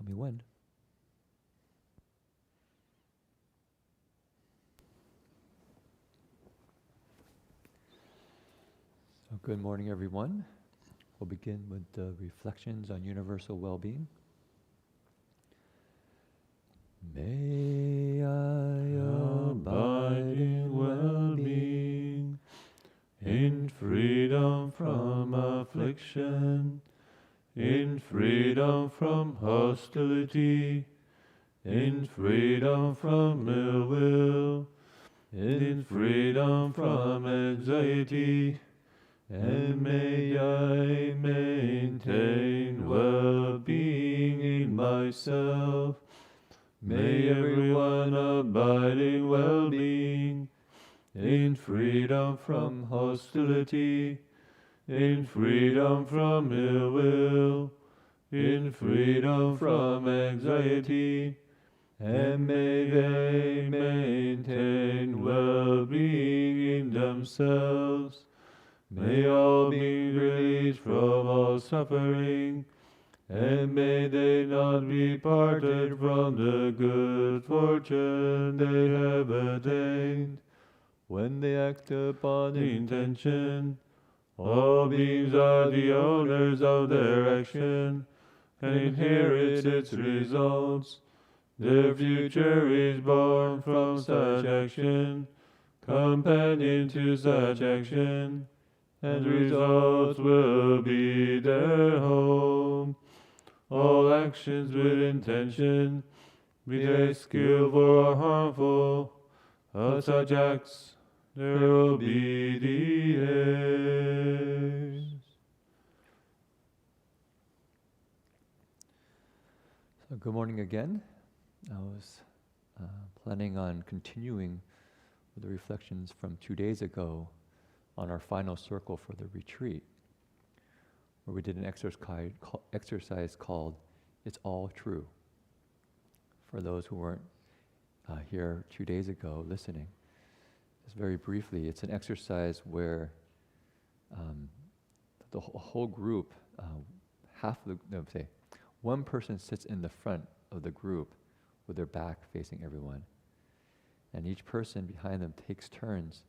Tell me when. So good morning, everyone. We'll begin with the reflections on universal well-being. May I abide in well-being, in freedom from affliction, in freedom from hostility, in freedom from ill will, in freedom from anxiety, and may I maintain well-being in myself. May everyone abide in well-being, in freedom from hostility, in freedom from ill will, in freedom from anxiety, and may they maintain well-being in themselves. May all be released from all suffering, and may they not be parted from the good fortune they have attained. When they act upon intention, all beings are the owners of their action, and inherit its results. Their future is born from such action, companion to such action, and results will be their home. All actions with intention, be they skillful or harmful, of such acts there will be the heirs. So good morning again. I was planning on continuing with the reflections from 2 days ago on our final circle for the retreat, where we did an exercise called It's All True. For those who weren't here 2 days ago listening, just very briefly, it's an exercise where the whole group, one person sits in the front of the group with their back facing everyone. And each person behind them takes turns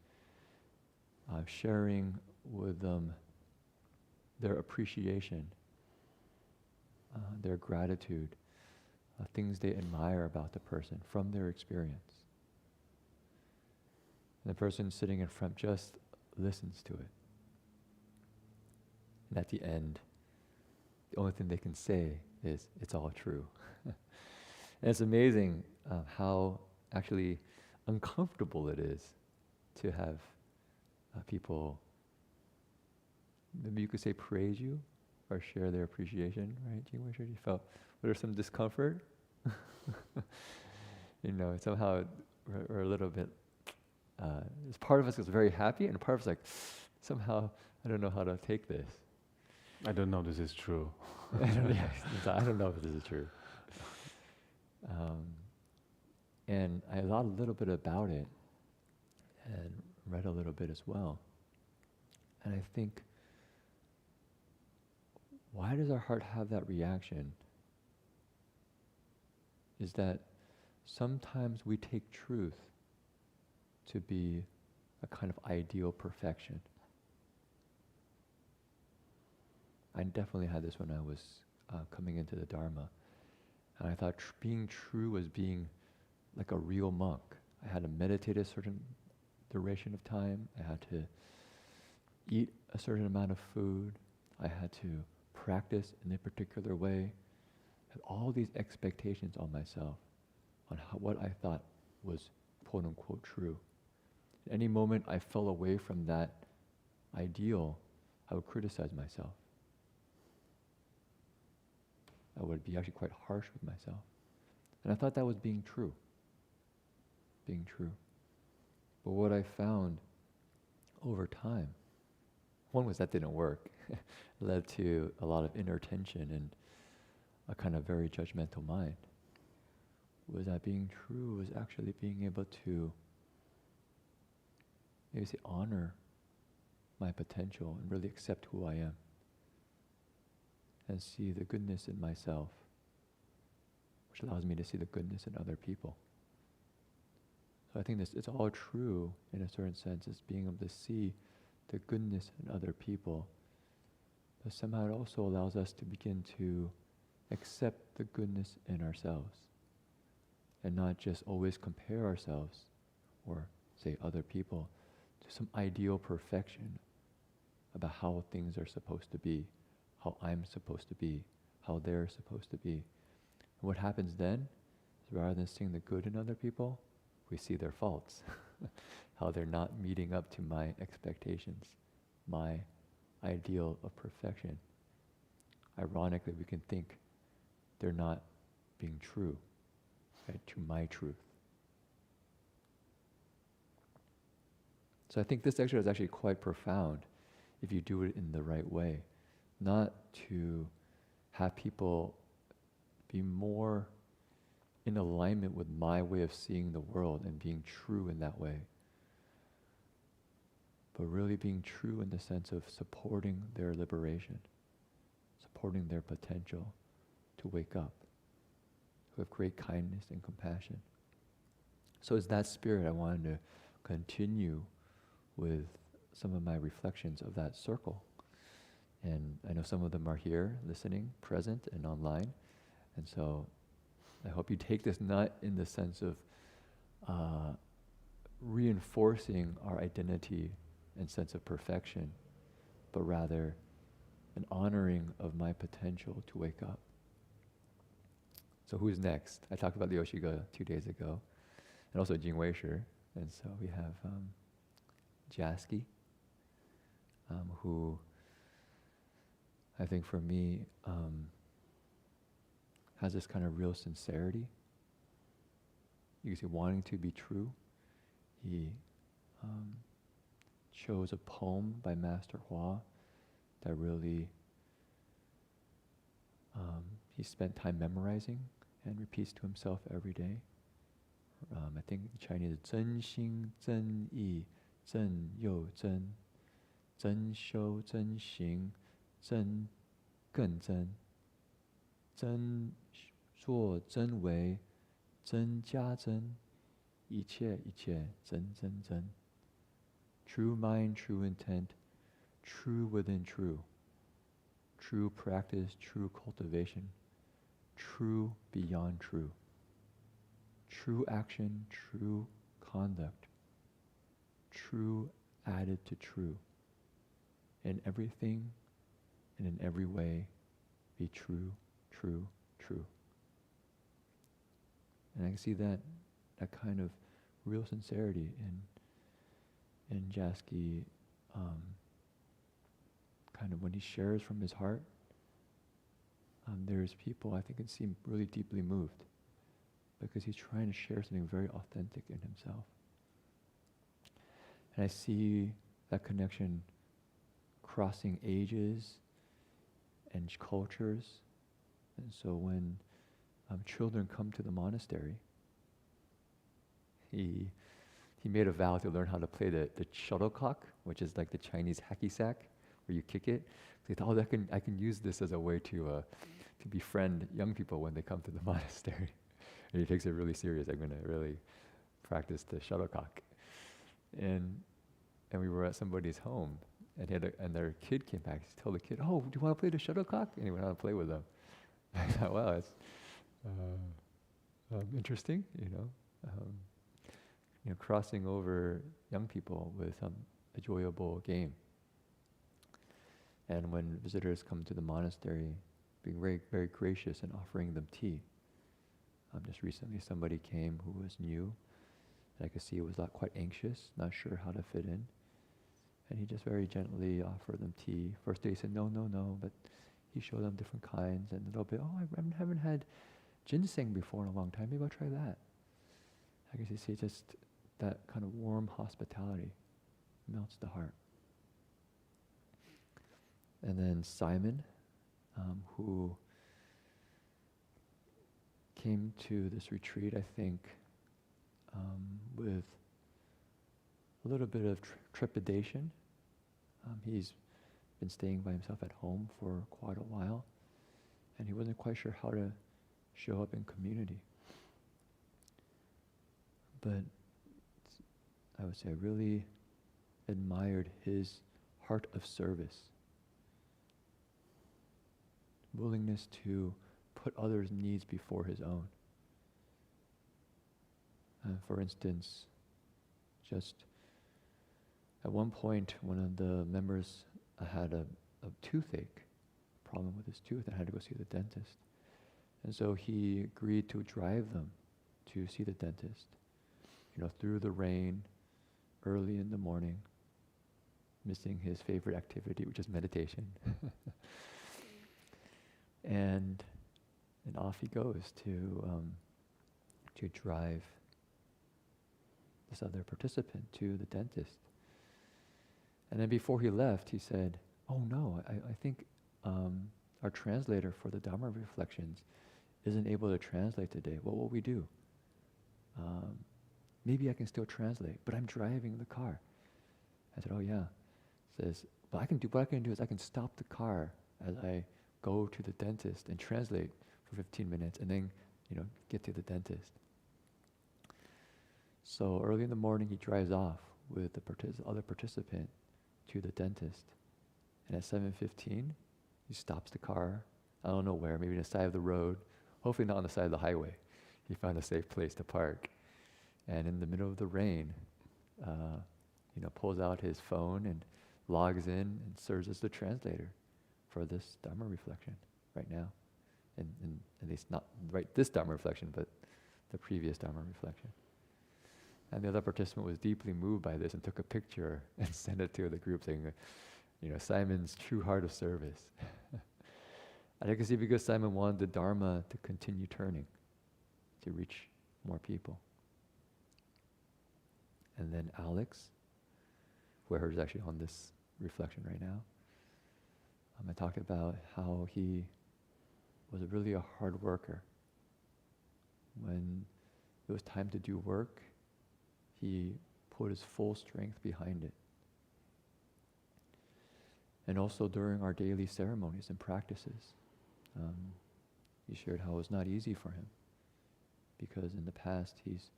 sharing with them their appreciation, their gratitude, things they admire about the person from their experience. And the person sitting in front just listens to it. And at the end, the only thing they can say is, it's all true. And it's amazing how actually uncomfortable it is to have people, maybe you could say, praise you or share their appreciation, right? You felt, was there some discomfort? Somehow we're a little bit, part of us is very happy, and part of us like, somehow, I don't know how to take this. I don't know this is true. I don't know if this is true. And I thought a little bit about it and read a little bit as well. And I think, why does our heart have that reaction? Is that sometimes we take truth to be a kind of ideal perfection. I definitely had this when I was coming into the Dharma. And I thought being true was being like a real monk. I had to meditate a certain duration of time. I had to eat a certain amount of food. I had to practice in a particular way. I had all these expectations on myself, on what I thought was quote unquote true. At any moment I fell away from that ideal, I would criticize myself. I would be actually quite harsh with myself. And I thought that was being true. But what I found over time, one was that didn't work. It led to a lot of inner tension and a kind of very judgmental mind. Was that being true was actually being able to maybe say honor my potential and really accept who I am and see the goodness in myself which allows me to see the goodness in other people. So I think it's all true in a certain sense, as being able to see the goodness in other people. But somehow it also allows us to begin to accept the goodness in ourselves and not just always compare ourselves or say other people to some ideal perfection about how things are supposed to be, how I'm supposed to be, how they're supposed to be. And what happens then is rather than seeing the good in other people, we see their faults, how they're not meeting up to my expectations, my ideal of perfection. Ironically, we can think they're not being true, right, to my truth. So I think this exercise is actually quite profound if you do it in the right way, not to have people be more in alignment with my way of seeing the world and being true in that way, but really being true in the sense of supporting their liberation, supporting their potential to wake up with great kindness and compassion. So it's that spirit I wanted to continue with some of my reflections of that circle. And I know some of them are here, listening, present, and online. And so I hope you take this not in the sense of reinforcing our identity and sense of perfection, but rather an honoring of my potential to wake up. So who's next? I talked about the Oshiga 2 days ago, and also Jing Weisher. And so we have Jasky, who I think for me has this kind of real sincerity. You can see wanting to be true. He chose a poem by Master Hua that really he spent time memorizing and repeats to himself every day. I think in Chinese, 真心真意真又真真修真行真更真真做真为真加真一切一切真真真 True mind, true intent, true within true, true practice, true cultivation, true beyond true, true action, true conduct, true added to true. In everything and in every way, be true, true, true. And I can see that kind of real sincerity in Jasky, kind of when he shares from his heart. There's people I think can seem really deeply moved because he's trying to share something very authentic in himself. And I see that connection crossing ages and cultures. And so when children come to the monastery, he made a vow to learn how to play the shuttlecock, which is like the Chinese hacky sack, where you kick it. So he thought, I can use this as a way to befriend young people when they come to the monastery. And he takes it really serious. I'm going to really practice the shuttlecock. And we were at somebody's home, and their kid came back. He told the kid, "Oh, do you want to play the shuttlecock?" And he went out and played with them. I thought, wow, that's interesting, crossing over young people with a enjoyable game. And when visitors come to the monastery, being very, very gracious and offering them tea. Just recently somebody came who was new, and I could see was quite anxious, not sure how to fit in. And he just very gently offered them tea. First day he said, no, but he showed them different kinds, and a little bit, I haven't had ginseng before in a long time, maybe I'll try that. I guess you see just that kind of warm hospitality melts the heart. And then Simon, who came to this retreat, I think, with a little bit of trepidation. He's been staying by himself at home for quite a while, and he wasn't quite sure how to show up in community. But I would say I really admired his heart of service, willingness to put others' needs before his own. For instance, just at one point, one of the members had a toothache, problem with his tooth, and had to go see the dentist. And so he agreed to drive them to see the dentist, through the rain, early in the morning, missing his favorite activity, which is meditation. and off he goes to drive this other participant to the dentist. And then before he left, he said, "Oh no, I think our translator for the Dharma reflections isn't able to translate today. What will we do? Maybe I can still translate, but I'm driving the car." I said, "Oh yeah." Says, "But what I can do is I can stop the car as I go to the dentist and translate for 15 minutes and then, get to the dentist." So early in the morning, he drives off with the other participant to the dentist. And at 7:15, he stops the car. I don't know where, maybe on the side of the road. Hopefully not on the side of the highway. He found a safe place to park. And in the middle of the rain, pulls out his phone and logs in and serves as the translator for this Dharma reflection right now. And at least not right this Dharma reflection, but the previous Dharma reflection. And the other participant was deeply moved by this and took a picture and sent it to the group saying, Simon's true heart of service. And I can see because Simon wanted the Dharma to continue turning, to reach more people. And then Alex, who I heard is actually on this reflection right now, I talked about how he was really a hard worker. When it was time to do work, he put his full strength behind it. And also during our daily ceremonies and practices, he shared how it was not easy for him, because in the past he's,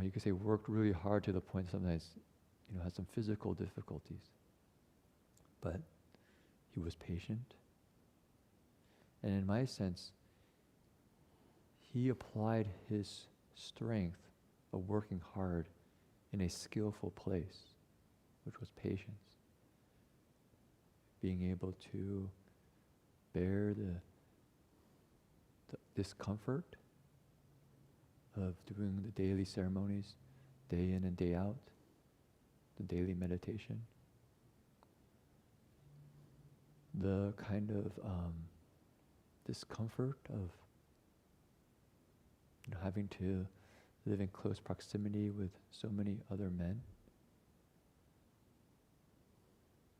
you could say, worked really hard to the point sometimes, had some physical difficulties. But he was patient. And in my sense, he applied his strength of working hard in a skillful place, which was patience. Being able to bear the discomfort of doing the daily ceremonies, day in and day out, the daily meditation, the kind of discomfort of having to live in close proximity with so many other men,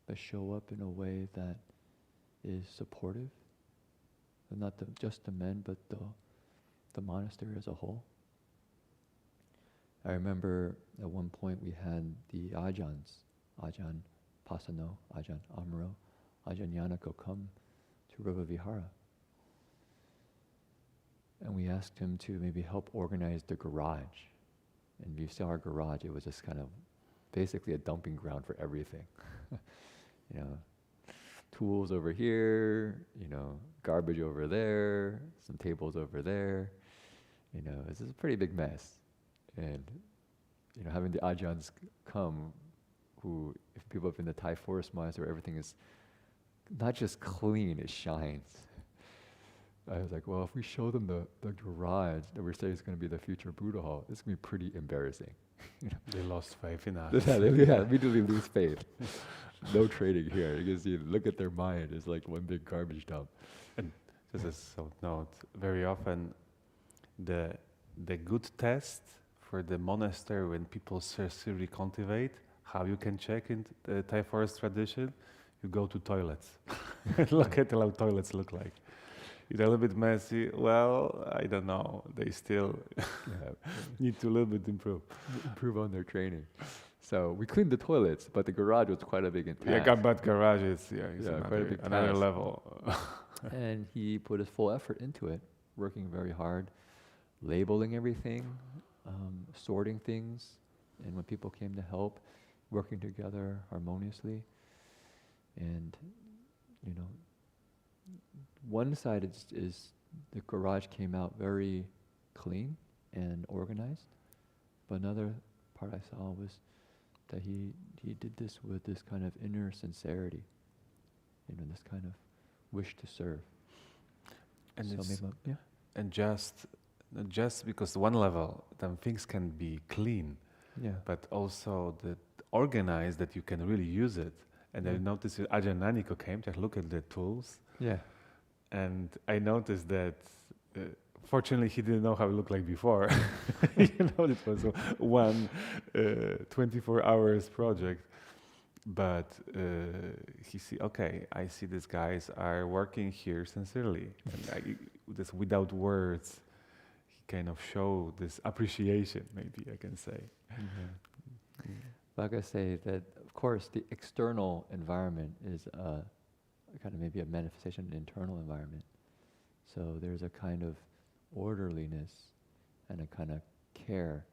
but show up in a way that is supportive, and not just the men, but the monastery as a whole. I remember at one point we had the Ajahns, Ajahn Pasano, Ajahn Amaro, Ajahn Yanako come to Rupa Vihara. And we asked him to maybe help organize the garage. And if you saw our garage, it was just kind of basically a dumping ground for everything. Tools over here, garbage over there, some tables over there. It's a pretty big mess. And, having the Ajahns come, who, if people have been to Thai forest monastery, everything is not just clean, it shines. I was like, well, if we show them the garage that we're saying is going to be the future Buddha hall, it's going to be pretty embarrassing. They lost faith in us. They immediately lose faith. No trading here. You can see, look at their mind. It's like one big garbage dump. And just as a note, very often the good test for the monastery when people seriously cultivate, how you can check in the Thai forest tradition, you go to toilets. Look at how toilets look like. It's a little bit messy. Well, I don't know. They still need to a little bit improve on their training. So we cleaned the toilets, but the garage was quite a big task. Yeah, but garage is quite a big another task. level. And he put his full effort into it. working very hard, labeling everything, sorting things, and when people came to help, working together harmoniously. And, you know, one side is the garage came out very clean and organized, but another part I saw was that he did this with this kind of inner sincerity, you know, this kind of wish to serve. And So it's maybe, yeah. and just because one level, then things can be clean, Yeah. but also the organized that you can really use it. And I Yeah. noticed Ajahn Naniko came to look at the tools, Yeah. and I noticed that fortunately he didn't know how it looked like before. You know, it was one 24 hours project. But he see, okay, I see these guys are working here sincerely. And this without words, he kind of showed this appreciation, maybe I can say. Mm-hmm. Like I say, that of course the external environment is a kind of maybe a manifestation of the internal environment. So there's a kind of orderliness and a kind of care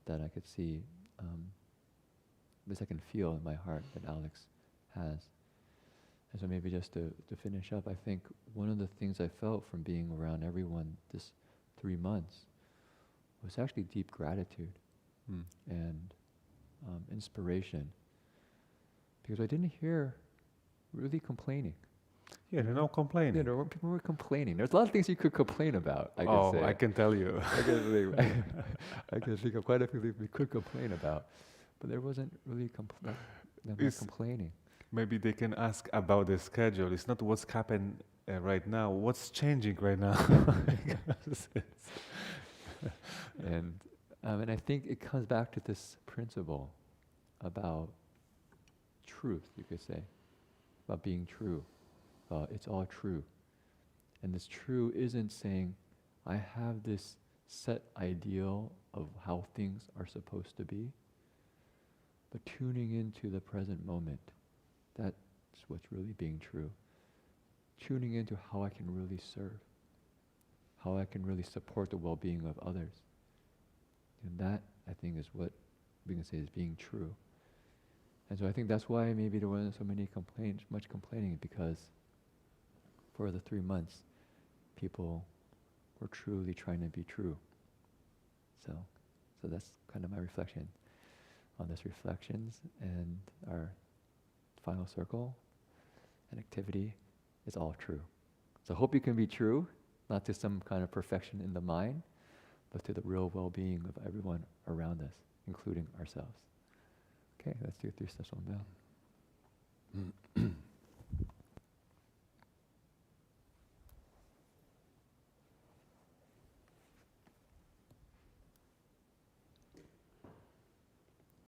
that I could see, at least I can feel in my heart that Alex has. And so maybe just to finish up, I think one of the things I felt from being around everyone this 3 months was actually deep gratitude and inspiration, because I didn't hear really complaining. Yeah, no complaining. Yeah, there weren't people who were complaining. There's a lot of things you could complain about, I could Oh, say. I can tell you. I can think of quite a few things we could complain about, but there wasn't really complaining. Maybe they can ask about the schedule. It's not what's happened right now, what's changing right now. And I think it comes back to this principle about truth, you could say, about being true. It's all true. And this true isn't saying, I have this set ideal of how things are supposed to be, but tuning into the present moment. That's what's really being true. Tuning into how I can really serve, how I can really support the well-being of others. And that, I think, is what we can say is being true. And so I think that's why maybe there wasn't so much complaining, because for the 3 months, people were truly trying to be true. So that's kind of my reflection on this reflections, and our final circle and activity is all true. So I hope you can be true, not to some kind of perfection in the mind, but to the real well-being of everyone around us, including ourselves. Okay, let's do 3 steps on down.